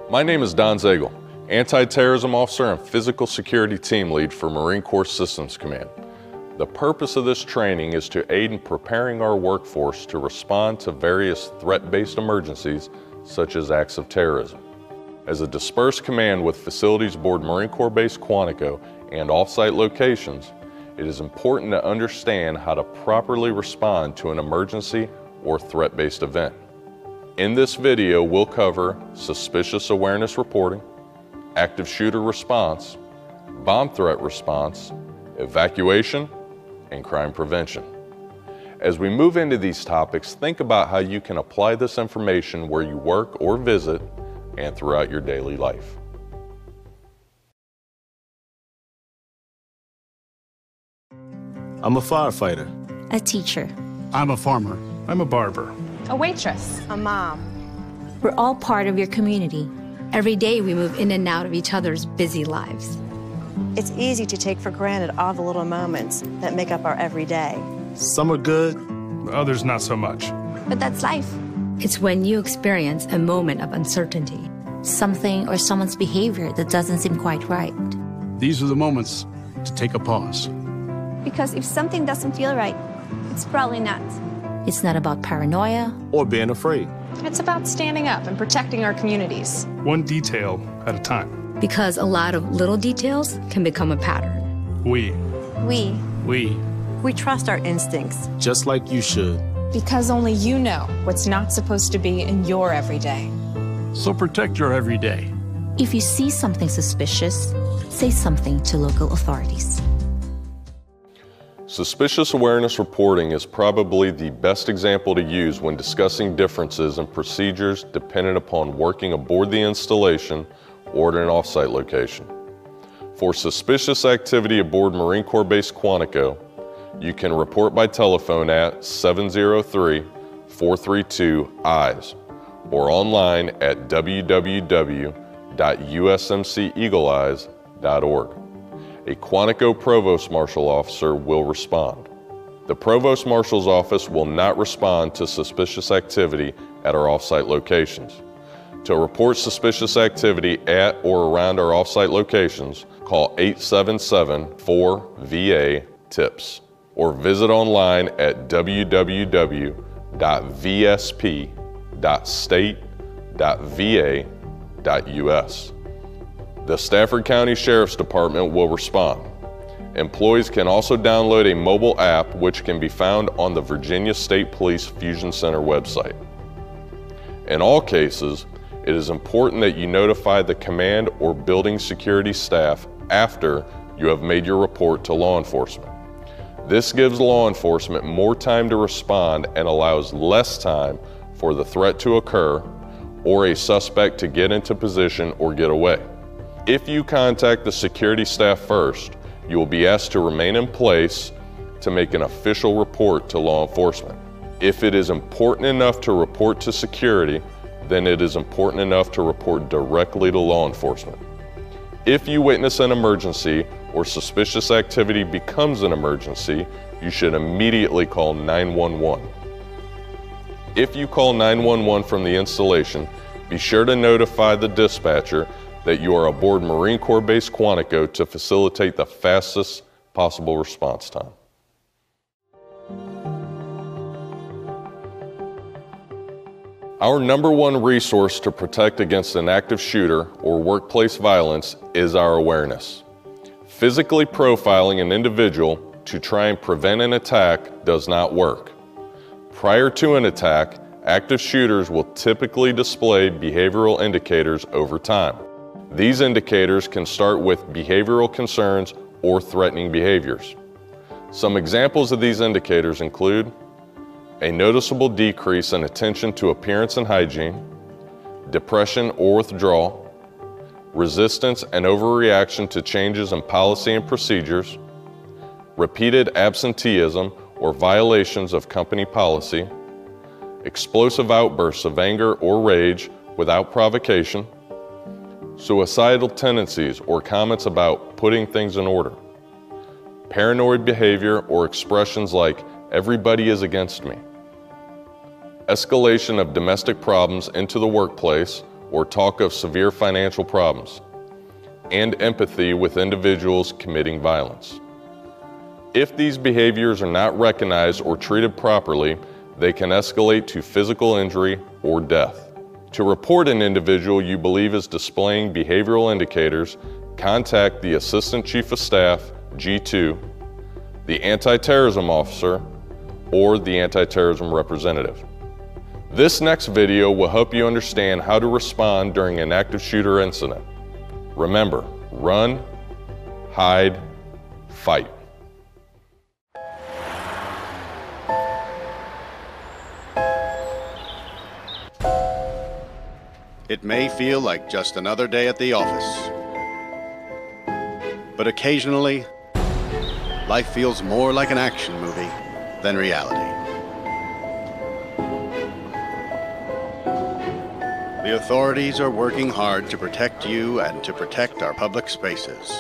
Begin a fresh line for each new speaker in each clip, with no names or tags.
My name is Don Zagel, Anti-Terrorism Officer and Physical Security Team Lead for Marine Corps Systems Command. The purpose of this training is to aid in preparing our workforce to respond to various threat-based emergencies such as acts of terrorism. As a dispersed command with facilities aboard Marine Corps Base Quantico and off-site locations, it is important to understand how to properly respond to an emergency or threat-based event. In this video, we'll cover suspicious awareness reporting, active shooter response, bomb threat response, evacuation, and crime prevention. As we move into these topics, think about how you can apply this information where you work or visit and throughout your daily life.
I'm a firefighter.
A teacher.
I'm a farmer.
I'm a barber.
A waitress.
A mom.
We're all part of your community.
Every day we move in and out of each other's busy lives.
It's easy to take for granted all the little moments that make up our everyday.
Some are good,
others not so much.
But that's life. It's when you experience a moment of uncertainty.
Something or someone's behavior that doesn't seem quite right.
These are the moments to take a pause.
Because if something doesn't feel right, it's probably not.
It's not about paranoia
or being afraid.
It's about standing up and protecting our communities.
One detail at a time.
Because a lot of little details can become a pattern.
We
trust our instincts.
Just like you should.
Because only you know what's not supposed to be in your everyday.
So protect your everyday.
If you see something suspicious, say something to local authorities.
Suspicious awareness reporting is probably the best example to use when discussing differences in procedures dependent upon working aboard the installation or at an off-site location. For suspicious activity aboard Marine Corps Base Quantico, you can report by telephone at 703-432-EYES or online at www.usmceagleeyes.org. A Quantico Provost Marshal Officer will respond. The Provost Marshal's Office will not respond to suspicious activity at our off-site locations. To report suspicious activity at or around our off-site locations, call 877-4VA-TIPS or visit online at www.vsp.state.va.us. The Stafford County Sheriff's Department will respond. Employees can also download a mobile app which can be found on the Virginia State Police Fusion Center website. In all cases, it is important that you notify the command or building security staff after you have made your report to law enforcement. This gives law enforcement more time to respond and allows less time for the threat to occur or a suspect to get into position or get away. If you contact the security staff first, you will be asked to remain in place to make an official report to law enforcement. If it is important enough to report to security, then it is important enough to report directly to law enforcement. If you witness an emergency or suspicious activity becomes an emergency, you should immediately call 911. If you call 911 from the installation, be sure to notify the dispatcher that you are aboard Marine Corps Base Quantico to facilitate the fastest possible response time. Our number one resource to protect against an active shooter or workplace violence is our awareness. Physically profiling an individual to try and prevent an attack does not work. Prior to an attack, active shooters will typically display behavioral indicators over time. These indicators can start with behavioral concerns or threatening behaviors. Some examples of these indicators include a noticeable decrease in attention to appearance and hygiene, depression or withdrawal, resistance and overreaction to changes in policy and procedures, repeated absenteeism or violations of company policy, explosive outbursts of anger or rage without provocation, suicidal tendencies or comments about putting things in order, paranoid behavior or expressions like "everybody is against me," escalation of domestic problems into the workplace or talk of severe financial problems, and empathy with individuals committing violence. If these behaviors are not recognized or treated properly, they can escalate to physical injury or death. To report an individual you believe is displaying behavioral indicators, contact the Assistant Chief of Staff, G2, the Anti-Terrorism Officer, or the Anti-Terrorism Representative. This next video will help you understand how to respond during an active shooter incident. Remember, run, hide, fight.
It may feel like just another day at the office, but occasionally, life feels more like an action movie than reality. The authorities are working hard to protect you and to protect our public spaces.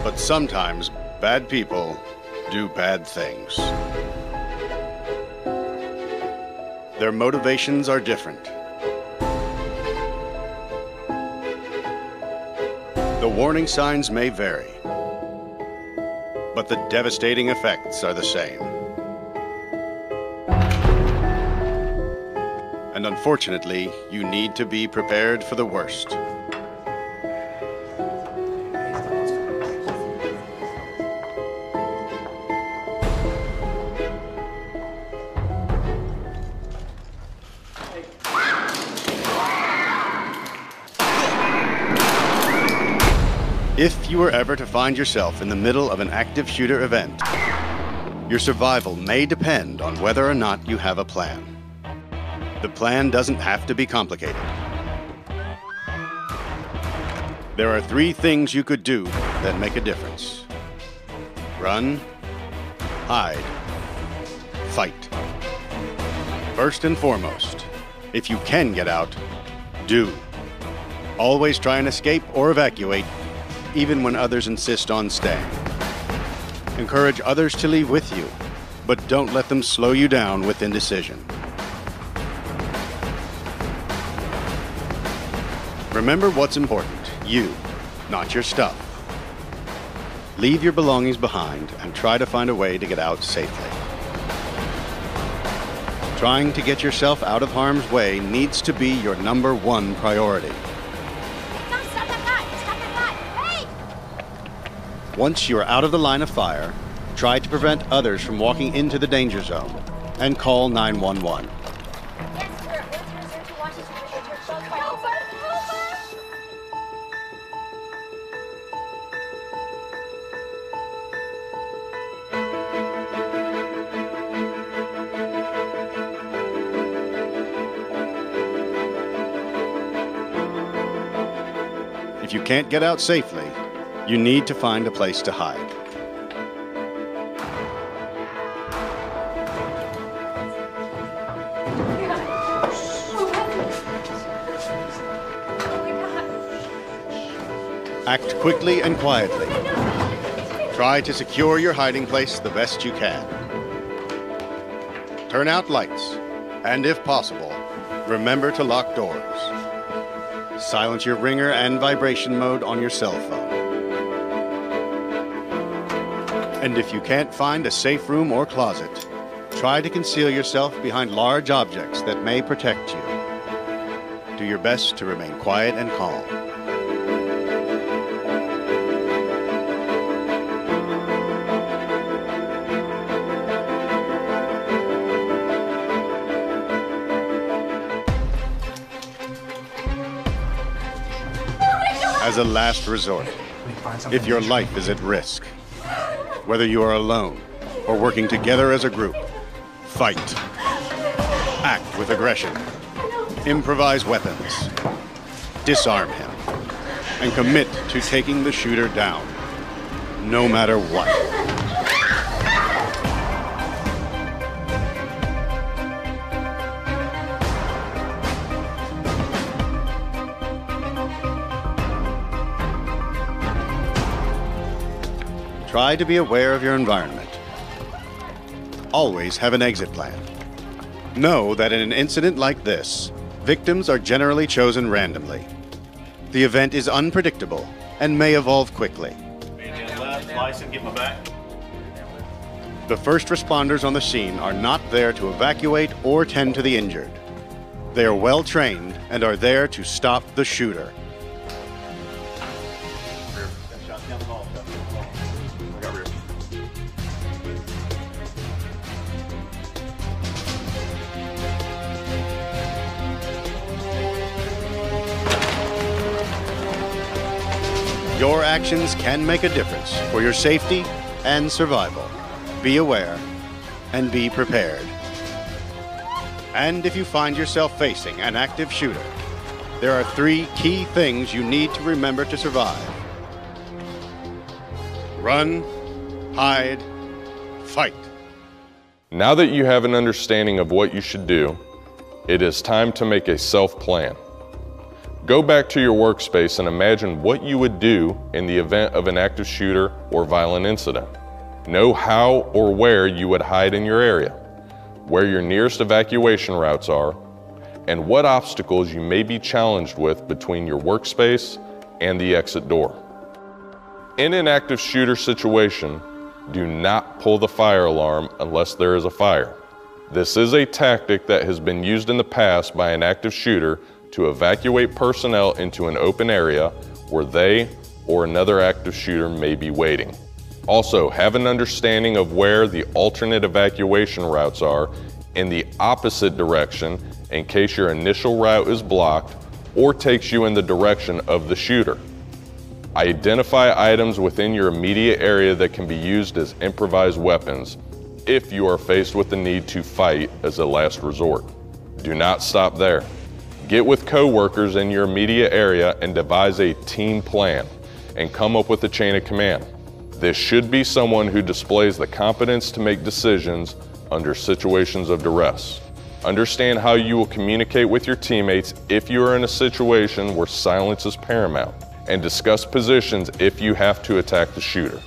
But sometimes bad people do bad things. Their motivations are different. The warning signs may vary, but the devastating effects are the same. And unfortunately, you need to be prepared for the worst. If you were ever to find yourself in the middle of an active shooter event, your survival may depend on whether or not you have a plan. The plan doesn't have to be complicated. There are 3 things you could do that make a difference. Run, hide, fight. First and foremost, if you can get out, do. Always try and escape or evacuate, even when others insist on staying. Encourage others to leave with you, but don't let them slow you down with indecision. Remember what's important, you, not your stuff. Leave your belongings behind and try to find a way to get out safely. Trying to get yourself out of harm's way needs to be your #1 priority. Once you are out of the line of fire, try to prevent others from walking into the danger zone and call 911. If you can't get out safely, you need to find a place to hide. Act quickly and quietly. Try to secure your hiding place the best you can. Turn out lights, and if possible, remember to lock doors. Silence your ringer and vibration mode on your cell phone. And if you can't find a safe room or closet, try to conceal yourself behind large objects that may protect you. Do your best to remain quiet and calm. As a last resort, if your life is at risk, whether you are alone or working together as a group, fight. Act with aggression. Improvise weapons. Disarm him. And commit to taking the shooter down, no matter what. try to be aware of your environment. Always have an exit plan. Know that in an incident like this, victims are generally chosen randomly. The event is unpredictable and may evolve quickly. The first responders on the scene are not there to evacuate or tend to the injured. They are well trained and are there to stop the shooter. Your actions can make a difference for your safety and survival. Be aware and be prepared. And if you find yourself facing an active shooter, there are 3 key things you need to remember to survive. Run, hide, fight.
Now that you have an understanding of what you should do, it is time to make a self-plan. Go back to your workspace and imagine what you would do in the event of an active shooter or violent incident. Know how or where you would hide in your area, where your nearest evacuation routes are, and what obstacles you may be challenged with between your workspace and the exit door. In an active shooter situation, do not pull the fire alarm unless there is a fire. This is a tactic that has been used in the past by an active shooter to evacuate personnel into an open area where they or another active shooter may be waiting. Also, have an understanding of where the alternate evacuation routes are in the opposite direction in case your initial route is blocked or takes you in the direction of the shooter. Identify items within your immediate area that can be used as improvised weapons if you are faced with the need to fight as a last resort. Do not stop there. Get with co-workers in your immediate area and devise a team plan and come up with a chain of command. This should be someone who displays the competence to make decisions under situations of duress. Understand how you will communicate with your teammates if you are in a situation where silence is paramount, and discuss positions if you have to attack the shooter.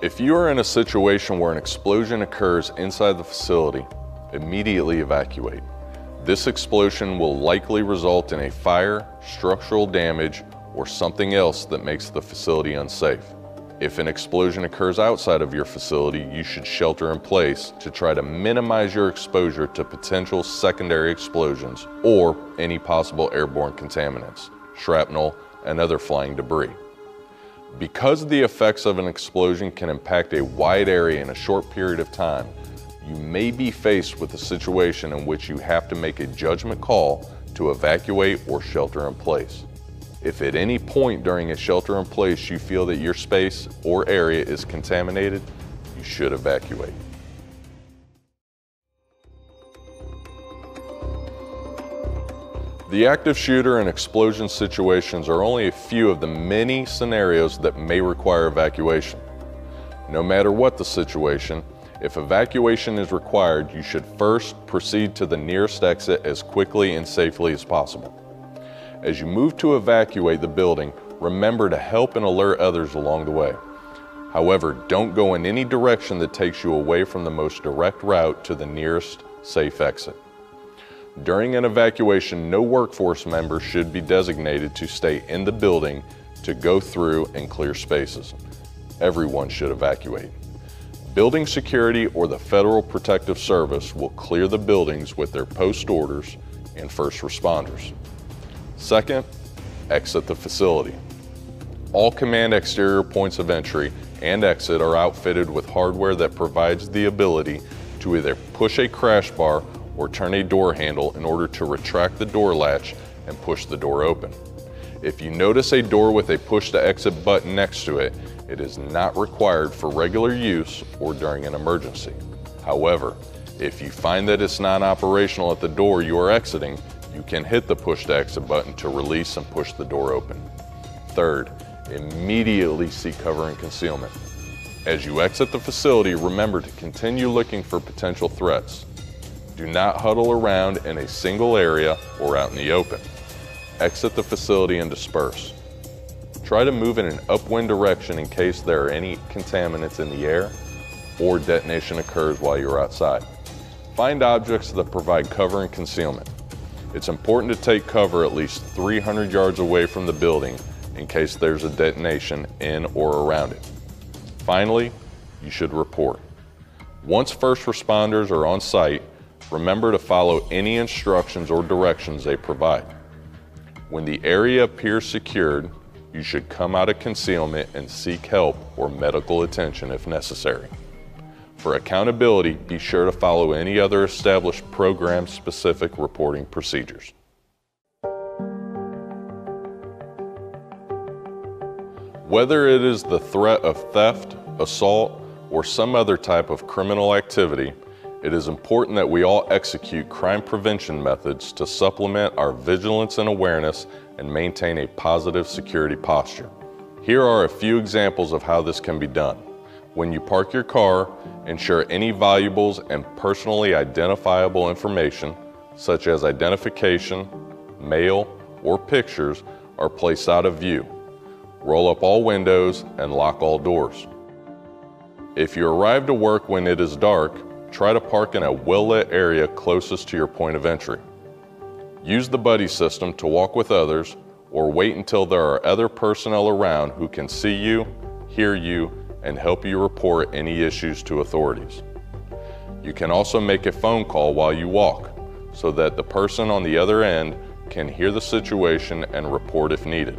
If you are in a situation where an explosion occurs inside the facility, immediately evacuate. This explosion will likely result in a fire, structural damage, or something else that makes the facility unsafe. If an explosion occurs outside of your facility, you should shelter in place to try to minimize your exposure to potential secondary explosions or any possible airborne contaminants, shrapnel, and other flying debris. Because the effects of an explosion can impact a wide area in a short period of time, you may be faced with a situation in which you have to make a judgment call to evacuate or shelter in place. If at any point during a shelter in place you feel that your space or area is contaminated, you should evacuate. The active shooter and explosion situations are only a few of the many scenarios that may require evacuation. No matter what the situation, if evacuation is required, you should first proceed to the nearest exit as quickly and safely as possible. As you move to evacuate the building, remember to help and alert others along the way. However, don't go in any direction that takes you away from the most direct route to the nearest safe exit. During an evacuation, no workforce member should be designated to stay in the building to go through and clear spaces. Everyone should evacuate. Building security or the Federal Protective Service will clear the buildings with their post orders and first responders. Second, exit the facility. All command exterior points of entry and exit are outfitted with hardware that provides the ability to either push a crash bar or turn a door handle in order to retract the door latch and push the door open. If you notice a door with a push to exit button next to it, it is not required for regular use or during an emergency. However, if you find that it's not operational at the door you are exiting, you can hit the push to exit button to release and push the door open. Third, immediately seek cover and concealment. As you exit the facility, remember to continue looking for potential threats. Do not huddle around in a single area or out in the open. Exit the facility and disperse. Try to move in an upwind direction in case there are any contaminants in the air or detonation occurs while you're outside. Find objects that provide cover and concealment. It's important to take cover at least 300 yards away from the building in case there's a detonation in or around it. Finally, you should report. Once first responders are on site, remember to follow any instructions or directions they provide. When the area appears secured, you should come out of concealment and seek help or medical attention if necessary. For accountability, be sure to follow any other established program-specific reporting procedures. Whether it is the threat of theft, assault, or some other type of criminal activity, it is important that we all execute crime prevention methods to supplement our vigilance and awareness and maintain a positive security posture. Here are a few examples of how this can be done. When you park your car, ensure any valuables and personally identifiable information, such as identification, mail, or pictures, are placed out of view. Roll up all windows and lock all doors. If you arrive to work when it is dark, try to park in a well-lit area closest to your point of entry. Use the buddy system to walk with others, or wait until there are other personnel around who can see you, hear you, and help you report any issues to authorities. You can also make a phone call while you walk, so that the person on the other end can hear the situation and report if needed.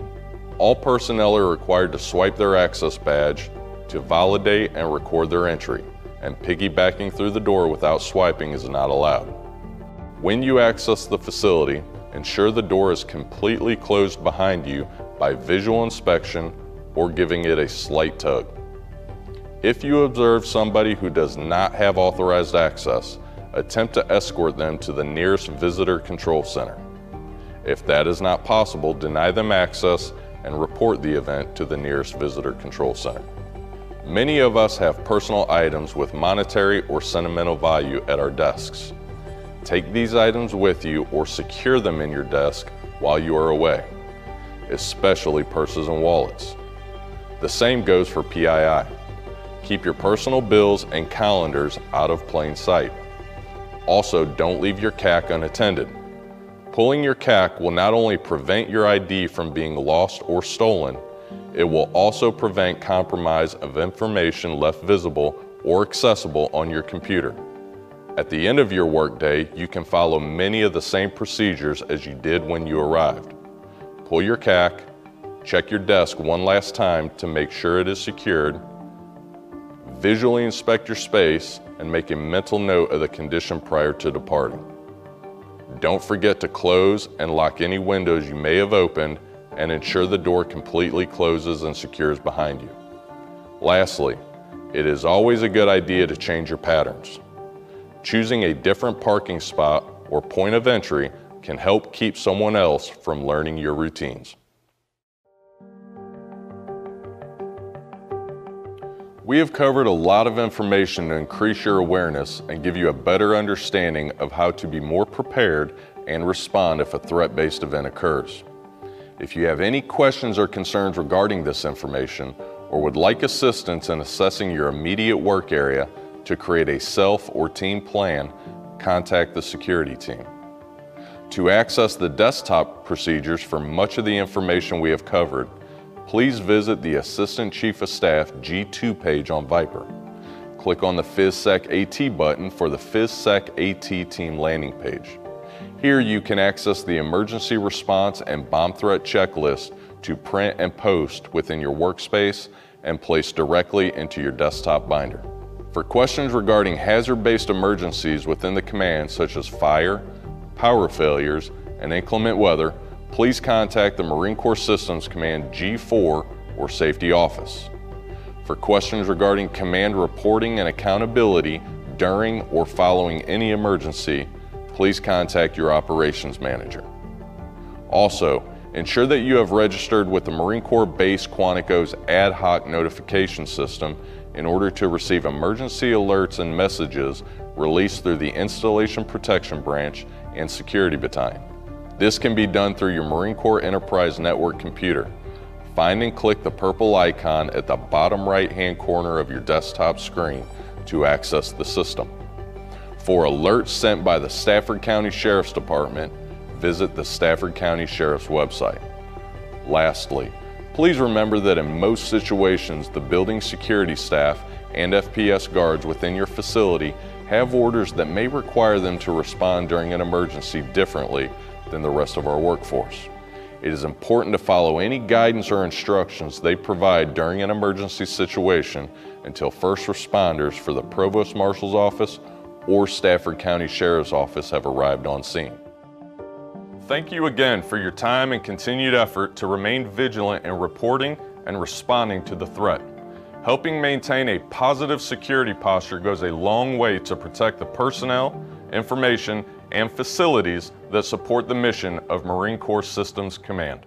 All personnel are required to swipe their access badge to validate and record their entry, and piggybacking through the door without swiping is not allowed. When you access the facility, ensure the door is completely closed behind you by visual inspection or giving it a slight tug. If you observe somebody who does not have authorized access, attempt to escort them to the nearest visitor control center. If that is not possible, deny them access and report the event to the nearest visitor control center. Many of us have personal items with monetary or sentimental value at our desks. Take these items with you or secure them in your desk while you are away, especially purses and wallets. The same goes for PII. Keep your personal bills and calendars out of plain sight. Also, don't leave your CAC unattended. Pulling your CAC will not only prevent your ID from being lost or stolen, it will also prevent compromise of information left visible or accessible on your computer. At the end of your workday, you can follow many of the same procedures as you did when you arrived. Pull your CAC, check your desk one last time to make sure it is secured, visually inspect your space, and make a mental note of the condition prior to departing. Don't forget to close and lock any windows you may have opened, and ensure the door completely closes and secures behind you. Lastly, it is always a good idea to change your patterns. Choosing a different parking spot or point of entry can help keep someone else from learning your routines. We have covered a lot of information to increase your awareness and give you a better understanding of how to be more prepared and respond if a threat-based event occurs. If you have any questions or concerns regarding this information, or would like assistance in assessing your immediate work area to create a self or team plan, contact the security team. To access the desktop procedures for much of the information we have covered, please visit the Assistant Chief of Staff G2 page on Viper. Click on the PhysSec AT button for the PhysSec AT team landing page. Here you can access the emergency response and bomb threat checklist to print and post within your workspace and place directly into your desktop binder. For questions regarding hazard-based emergencies within the command, such as fire, power failures, and inclement weather, please contact the Marine Corps Systems Command G4 or Safety Office. For questions regarding command reporting and accountability during or following any emergency, please contact your operations manager. Also, ensure that you have registered with the Marine Corps Base Quantico's ad hoc notification system in order to receive emergency alerts and messages released through the Installation Protection Branch and Security Battalion. This can be done through your Marine Corps Enterprise Network computer. Find and click the purple icon at the bottom right-hand corner of your desktop screen to access the system. For alerts sent by the Stafford County Sheriff's Department, visit the Stafford County Sheriff's website. Lastly, please remember that in most situations, the building security staff and FPS guards within your facility have orders that may require them to respond during an emergency differently than the rest of our workforce. It is important to follow any guidance or instructions they provide during an emergency situation until first responders for the Provost Marshal's Office or Stafford County Sheriff's Office have arrived on scene. Thank you again for your time and continued effort to remain vigilant in reporting and responding to the threat. Helping maintain a positive security posture goes a long way to protect the personnel, information, and facilities that support the mission of Marine Corps Systems Command.